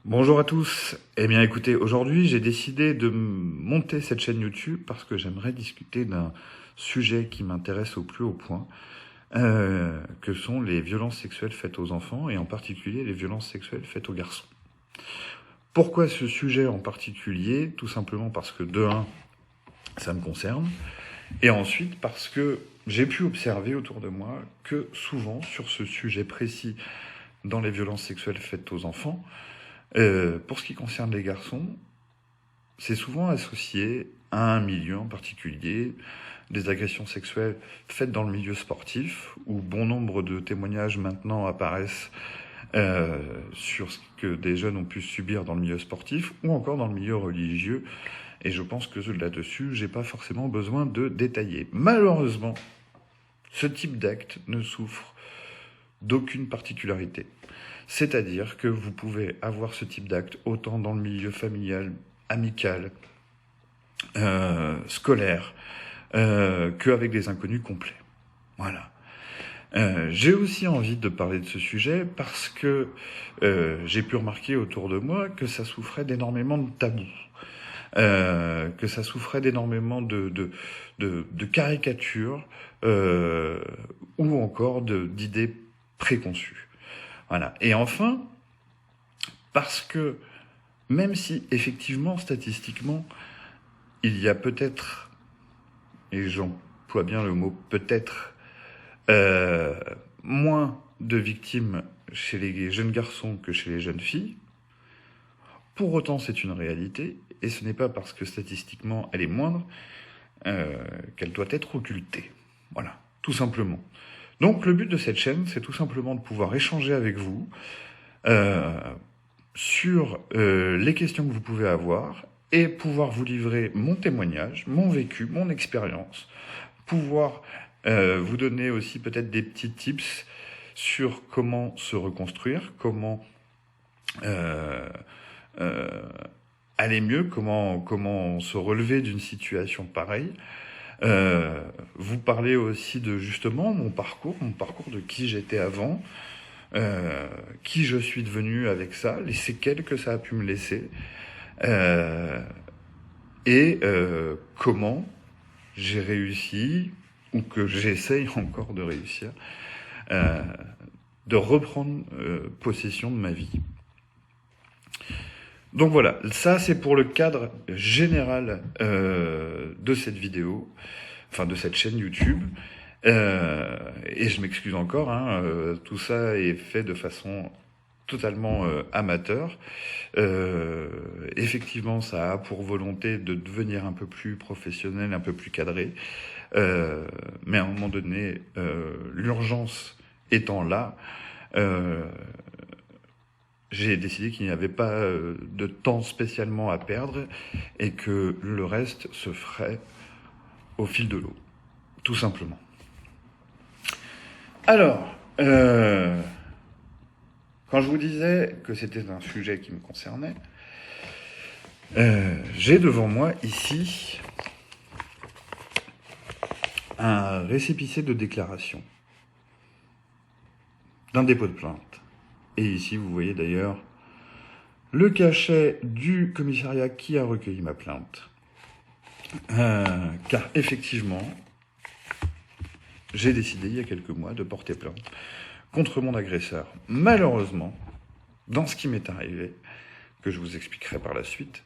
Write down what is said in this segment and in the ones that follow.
Bonjour à tous. Eh bien écoutez, aujourd'hui j'ai décidé de monter cette chaîne YouTube parce que j'aimerais discuter d'un sujet qui m'intéresse au plus haut point, que sont les violences sexuelles faites aux enfants et en particulier les violences sexuelles faites aux garçons. Pourquoi ce sujet en particulier? Tout simplement parce que de un, ça me concerne, et ensuite parce que j'ai pu observer autour de moi que souvent sur ce sujet précis dans les violences sexuelles faites aux enfants, pour ce qui concerne les garçons, c'est souvent associé à un milieu en particulier, des agressions sexuelles faites dans le milieu sportif, où bon nombre de témoignages maintenant apparaissent sur ce que des jeunes ont pu subir dans le milieu sportif, ou encore dans le milieu religieux. Et je pense que là-dessus, j'ai pas forcément besoin de détailler. Malheureusement, ce type d'acte ne souffre d'aucune particularité. C'est-à-dire que vous pouvez avoir ce type d'acte autant dans le milieu familial, amical, scolaire, qu'avec des inconnus complets. Voilà. J'ai aussi envie de parler de ce sujet parce que j'ai pu remarquer autour de moi que ça souffrait d'énormément de tabous. Que ça souffrait d'énormément de caricatures ou encore d'idées préconçues. Voilà. Et enfin, parce que même si effectivement, statistiquement, il y a peut-être, et j'emploie bien le mot peut-être, moins de victimes chez les jeunes garçons que chez les jeunes filles, pour autant c'est une réalité, et ce n'est pas parce que statistiquement elle est moindre qu'elle doit être occultée. Voilà, tout simplement. Donc le but de cette chaîne, c'est tout simplement de pouvoir échanger avec vous sur les questions que vous pouvez avoir et pouvoir vous livrer mon témoignage, mon vécu, mon expérience, pouvoir vous donner aussi peut-être des petits tips sur comment se reconstruire, comment aller mieux, comment se relever d'une situation pareille. Vous parlez aussi de justement mon parcours de qui j'étais avant, qui je suis devenu avec ça, les séquelles que ça a pu me laisser, et comment j'ai réussi, ou que j'essaye encore de réussir, de reprendre possession de ma vie. Donc voilà, ça c'est pour le cadre général de cette vidéo, enfin de cette chaîne YouTube. Et je m'excuse encore, tout ça est fait de façon totalement amateur. Effectivement, ça a pour volonté de devenir un peu plus professionnel, un peu plus cadré. Mais à un moment donné, l'urgence étant là, j'ai décidé qu'il n'y avait pas de temps spécialement à perdre et que le reste se ferait au fil de l'eau, tout simplement. Alors, quand je vous disais que c'était un sujet qui me concernait, j'ai devant moi ici un récépissé de déclaration d'un dépôt de plainte. Et ici, vous voyez d'ailleurs le cachet du commissariat qui a recueilli ma plainte. Car effectivement, j'ai décidé il y a quelques mois de porter plainte contre mon agresseur. Malheureusement, dans ce qui m'est arrivé, que je vous expliquerai par la suite,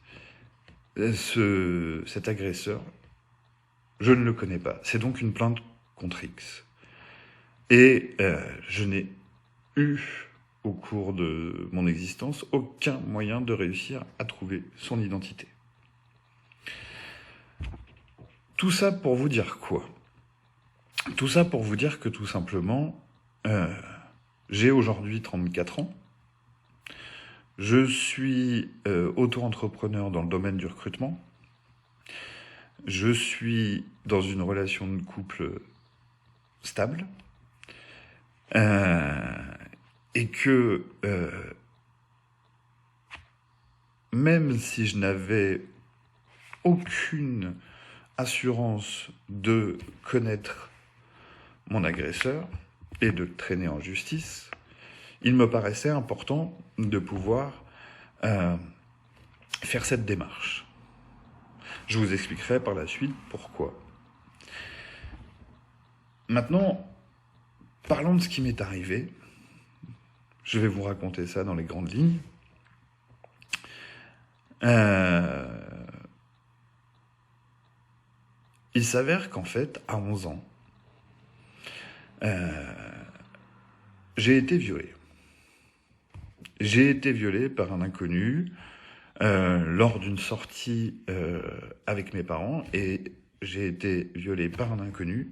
cet agresseur, je ne le connais pas. C'est donc une plainte contre X. Et je n'ai eu, au cours de mon existence, aucun moyen de réussir à trouver son identité. Tout ça pour vous dire quoi? Tout ça pour vous dire que tout simplement, j'ai aujourd'hui 34 ans. Je suis auto-entrepreneur dans le domaine du recrutement. Je suis dans une relation de couple stable. Et que même si je n'avais aucune assurance de connaître mon agresseur et de le traîner en justice, il me paraissait important de pouvoir faire cette démarche. Je vous expliquerai par la suite pourquoi. Maintenant, parlons de ce qui m'est arrivé. Je vais vous raconter ça dans les grandes lignes. Il s'avère qu'en fait, à 11 ans, j'ai été violé. J'ai été violé par un inconnu lors d'une sortie avec mes parents, et j'ai été violé par un inconnu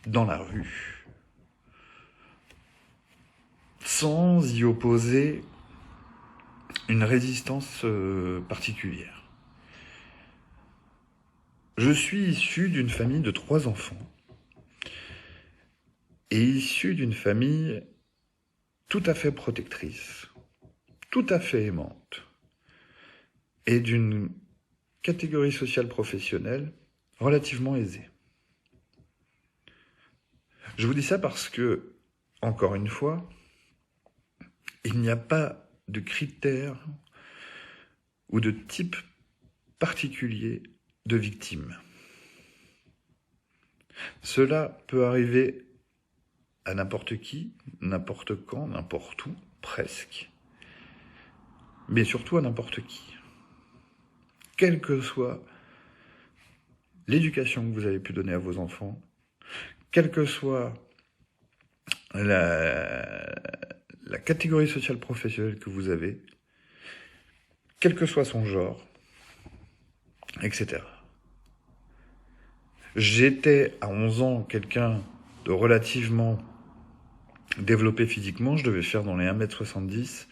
dans la rue, sans y opposer une résistance particulière. Je suis issu d'une famille de 3 enfants, et issu d'une famille tout à fait protectrice, tout à fait aimante, et d'une catégorie sociale professionnelle relativement aisée. Je vous dis ça parce que, encore une fois, il n'y a pas de critères ou de type particulier de victime. Cela peut arriver à n'importe qui, n'importe quand, n'importe où, presque, mais surtout à n'importe qui. Quelle que soit l'éducation que vous avez pu donner à vos enfants, quelle que soit la catégorie sociale professionnelle que vous avez, quel que soit son genre, etc. J'étais à 11 ans quelqu'un de relativement développé physiquement, je devais faire dans les 1m70.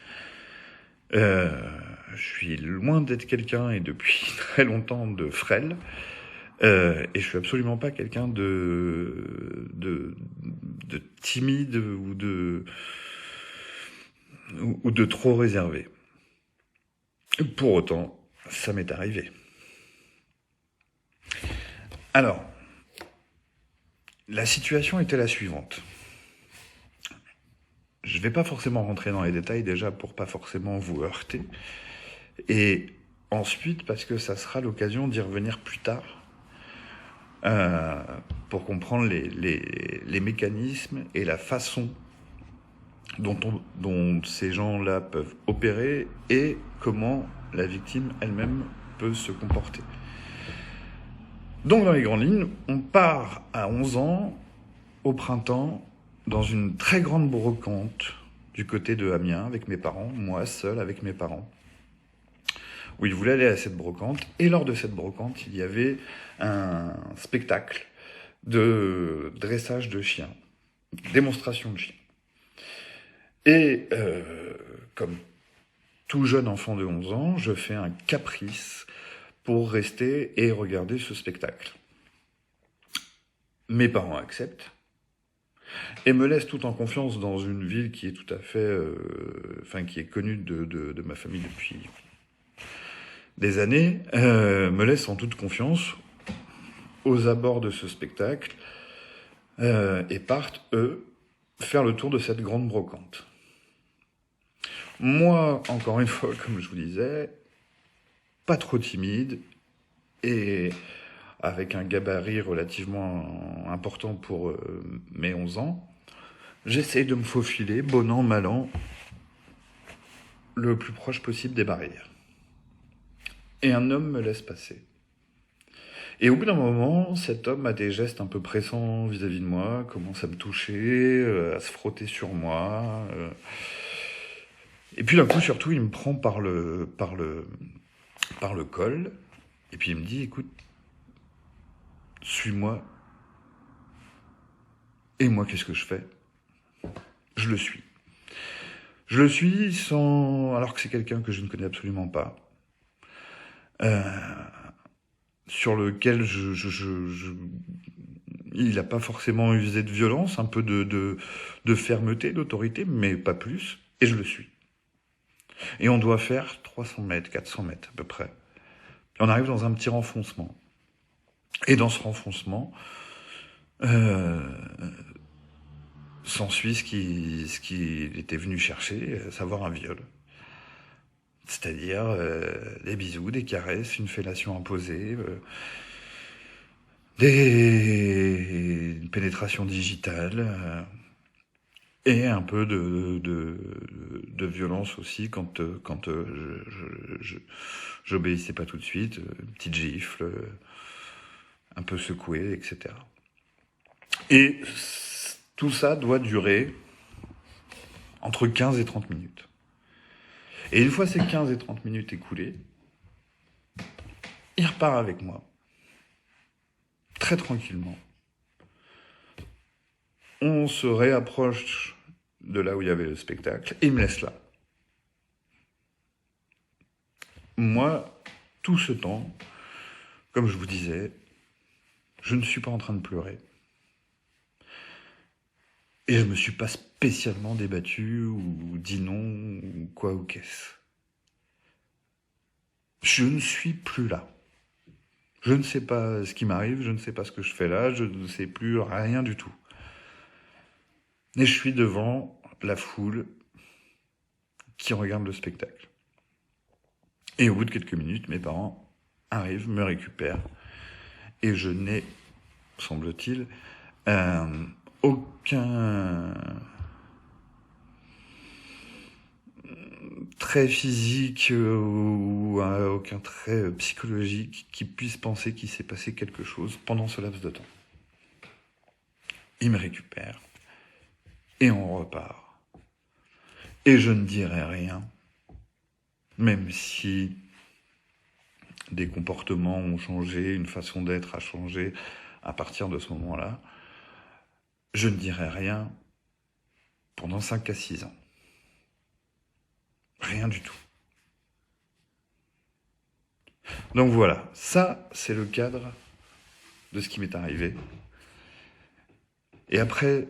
Je suis loin d'être quelqu'un, et depuis très longtemps, de frêle. Et je suis absolument pas quelqu'un de timide ou de trop réservé. Pour autant, ça m'est arrivé. Alors, la situation était la suivante. Je ne vais pas forcément rentrer dans les détails, déjà pour pas forcément vous heurter, et ensuite parce que ça sera l'occasion d'y revenir plus tard, pour comprendre les mécanismes et la façon dont ces gens-là peuvent opérer, et comment la victime elle-même peut se comporter. Donc dans les grandes lignes, on part à 11 ans, au printemps, dans une très grande brocante du côté de Amiens avec mes parents, moi seul avec mes parents, où ils voulaient aller à cette brocante. Et lors de cette brocante, il y avait un spectacle de dressage de chiens, démonstration de chiens. Et comme tout jeune enfant de 11 ans, je fais un caprice pour rester et regarder ce spectacle. Mes parents acceptent et me laissent tout en confiance dans une ville qui est tout à fait, qui est connue de ma famille depuis des années, me laissent en toute confiance aux abords de ce spectacle, et partent, eux, faire le tour de cette grande brocante. Moi, encore une fois, comme je vous disais, pas trop timide, et avec un gabarit relativement important pour mes 11 ans, j'essaye de me faufiler, bon an, mal an, le plus proche possible des barrières. Et un homme me laisse passer. Et au bout d'un moment, cet homme a des gestes un peu pressants vis-à-vis de moi, commence à me toucher, à se frotter sur moi. Et puis d'un coup, surtout, il me prend par le col, et puis il me dit, écoute, suis-moi. Et moi, qu'est-ce que je fais ? Je le suis. Je le suis alors que c'est quelqu'un que je ne connais absolument pas, sur lequel il n'a pas forcément usé de violence, un peu de fermeté, d'autorité, mais pas plus, et je le suis. Et on doit faire 300 mètres, 400 mètres à peu près. Et on arrive dans un petit renfoncement. Et dans ce renfoncement, s'ensuit ce qu'il était venu chercher, à savoir un viol. C'est-à-dire des bisous, des caresses, une fellation imposée, une pénétration digitale, et un peu de violence aussi quand j'obéissais pas tout de suite, une petite gifle, un peu secoué, etc. Et tout ça doit durer entre 15 et 30 minutes. Et une fois ces 15 et 30 minutes écoulées, il repart avec moi, très tranquillement. On se réapproche de là où il y avait le spectacle, et il me laisse là. Moi, tout ce temps, comme je vous disais, je ne suis pas en train de pleurer. Et je me suis pas spécialement débattu, ou dit non, ou quoi ou qu'est-ce. Je ne suis plus là. Je ne sais pas ce qui m'arrive, je ne sais pas ce que je fais là, je ne sais plus rien du tout. Et je suis devant la foule qui regarde le spectacle. Et au bout de quelques minutes, mes parents arrivent, me récupèrent, et je n'ai, semble-t-il, aucun trait physique ou aucun trait psychologique qui puisse penser qu'il s'est passé quelque chose pendant ce laps de temps. Ils me récupèrent, et on repart. Et je ne dirai rien, même si des comportements ont changé, une façon d'être a changé à partir de ce moment-là. Je ne dirai rien pendant 5 à 6 ans. Rien du tout. Donc voilà, ça c'est le cadre de ce qui m'est arrivé. Et après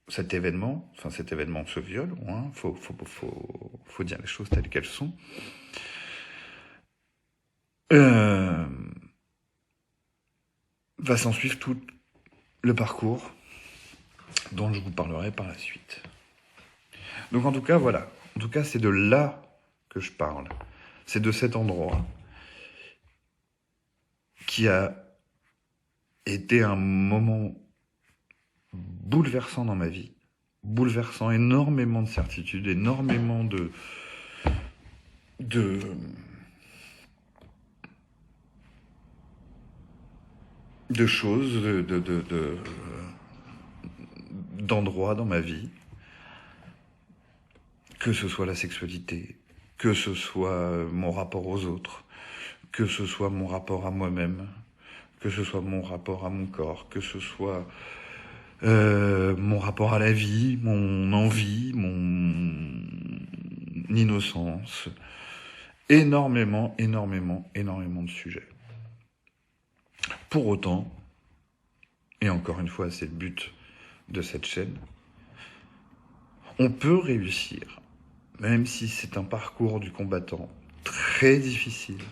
cet événement, ce viol, hein, faut dire les choses telles qu'elles sont, va s'en suivre tout le parcours dont je vous parlerai par la suite. Donc en tout cas, voilà. En tout cas, c'est de là que je parle. C'est de cet endroit qui a été un moment bouleversant dans ma vie. Bouleversant, énormément de certitudes, énormément de choses, d'endroits dans ma vie. Que ce soit la sexualité, que ce soit mon rapport aux autres, que ce soit mon rapport à moi-même, que ce soit mon rapport à mon corps, que ce soit mon rapport à la vie, mon envie, mon innocence. Énormément de sujets. Pour autant, et encore une fois, c'est le but de cette chaîne, on peut réussir, même si c'est un parcours du combattant très difficile,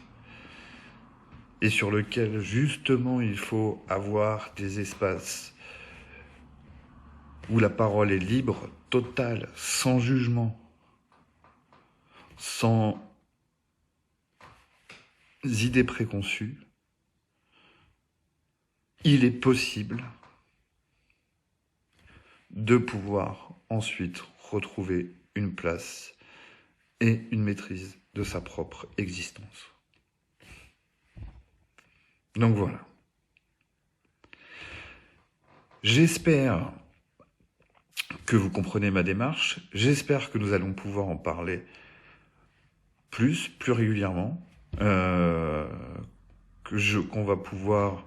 et sur lequel justement il faut avoir des espaces où la parole est libre, totale, sans jugement, sans idées préconçues. Il est possible de pouvoir ensuite retrouver une place et une maîtrise de sa propre existence. Donc voilà. J'espère que vous comprenez ma démarche. J'espère que nous allons pouvoir en parler plus régulièrement, qu'on va pouvoir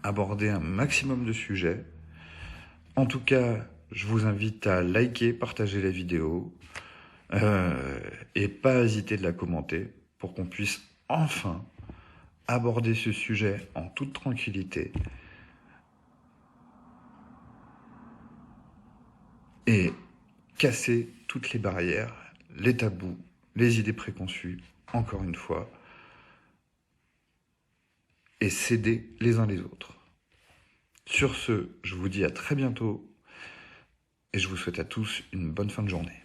aborder un maximum de sujets. En tout cas, je vous invite à liker, partager la vidéo et pas hésiter de la commenter pour qu'on puisse enfin aborder ce sujet en toute tranquillité et casser toutes les barrières, les tabous, les idées préconçues, encore une fois, et s'aider les uns les autres. Sur ce, je vous dis à très bientôt et je vous souhaite à tous une bonne fin de journée.